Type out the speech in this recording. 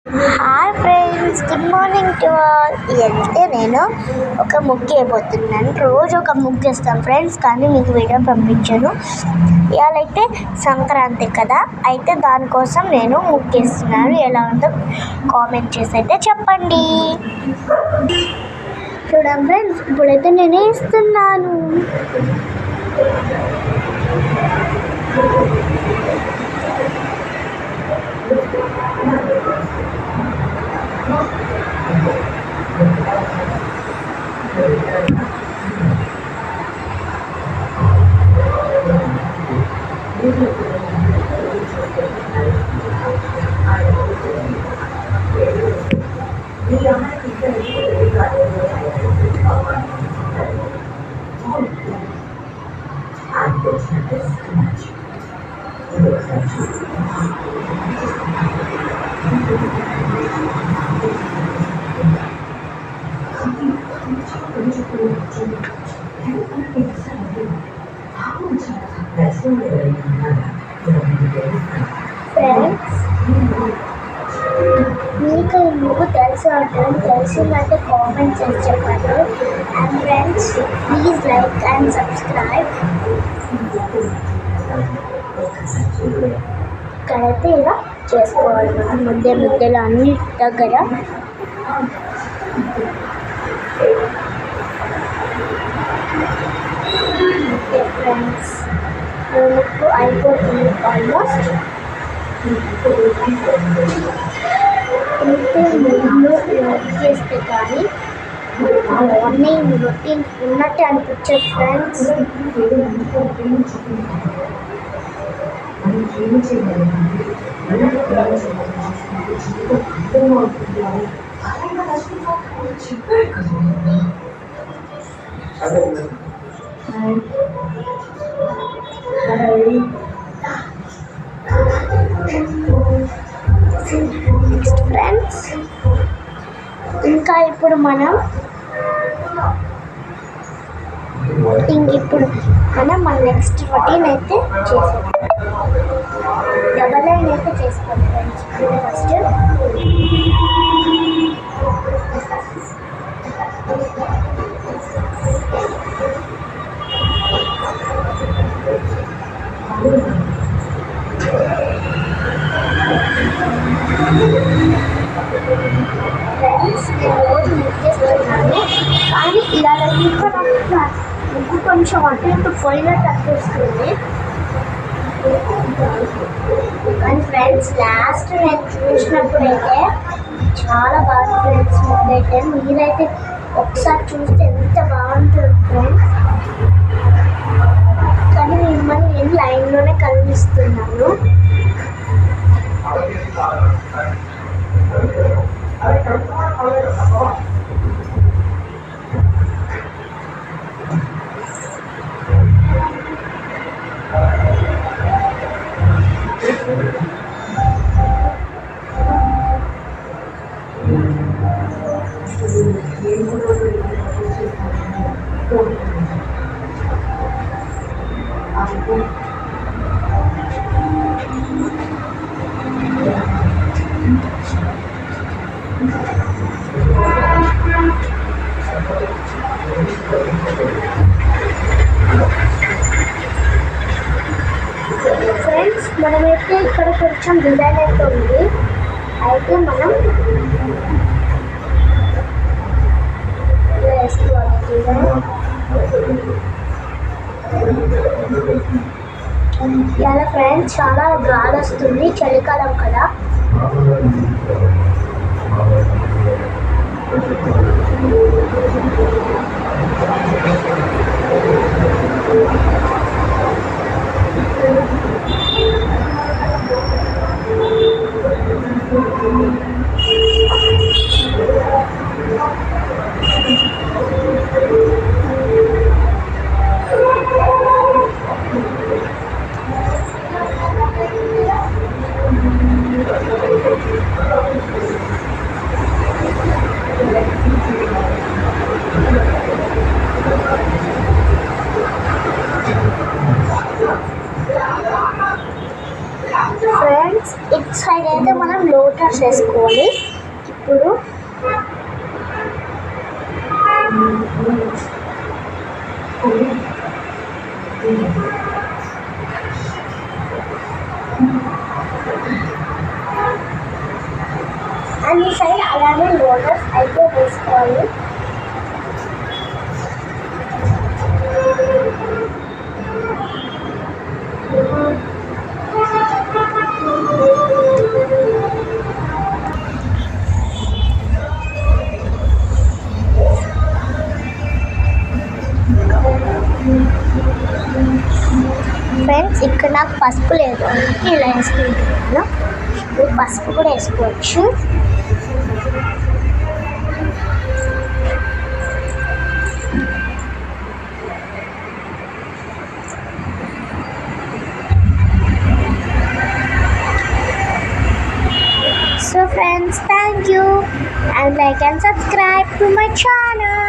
Hi friends, good morning to all. అయితే నేను ఒక ముగ్గు వేయబోతున్నాను. రోజు ఒక ముగ్గు వేస్తాను ఫ్రెండ్స్, కానీ మీకు వీడియో పంపించాను. ఇవాళ అయితే సంక్రాంతి కదా, అయితే దానికోసం నేను ముగ్గు వేస్తున్నాను. ఎలా ఉందో కామెంట్ చేసి అయితే చెప్పండి. చూడండి ఫ్రెండ్స్, ఇప్పుడైతే నేను వేస్తున్నాను. ఫ్రెండ్స్, మీకు నువ్వు తెలిసిందంటే కామెంట్ చేసి చెప్పండి. And friends, please like and subscribe. ఇక్కడైతే ఇలా చేసుకోవాలి మనం ముద్దలు అన్ని దగ్గర. ఓకే ఫ్రెండ్స్, ముక్కు అయిపోతుంది ఆల్మోస్ట్. ఇంతే ముందు చేస్తే కానీ మార్నింగ్ రొటీన్ ఉన్నట్టే అనిపించదు ఫ్రెండ్స్. నెక్స్ట్ ఫ్రెండ్స్, ఇంకా ఇప్పుడు మనం మన నెక్స్ట్ రొటీన్ అయితే చేసాం. డబల్ లైన్ అయితే చేసుకోండి ఫ్రెండ్స్. ఫస్ట్ ఫ్రెండ్స్, నేను రోజు ముగ్గేస్తున్నాను, కానీ ఇలా ముగ్గు కొంచెం అటు ఇటు పోయినట్టు అనిపిస్తుంది. కానీ ఫ్రెండ్స్, లాస్ట్ నేను చూసినప్పుడైతే చాలా బాగా ఫ్రెండ్స్ ముగ్గు అయితే. మీరైతే ఒకసారి చూస్తే ఎంత బాగుంటుంది ఫ్రెండ్స్. కానీ మిమ్మల్ని నేను లైన్లోనే కనిపిస్తున్నాను. ఫ్రెండ్స్, మనమైతే ఇక్కడ కొంచెం డిజైన్ అయితే ఉంది. అయితే మనం వేసుకోవాలి డిజైన్. ఇలా ఫ్రెండ్స్, చాలా గాలి వస్తుంది, చలికాలం కదా. ఫ్రెండ్స్ ఇటు సైడ్ అయితే మనం లోటస్ వేసుకోవాలి. ఇప్పుడు అన్ని సైడ్ అలానే లోటస్ అయితే వేసుకోవాలి. ఫ్రెండ్స్ ఇక్కడ నాకు పసుపు లేదు, ఇలా వేసుకుంటున్నాను. మీరు పసుపు కూడా వేసుకోవచ్చు. So friends, thank you and like and subscribe to my channel.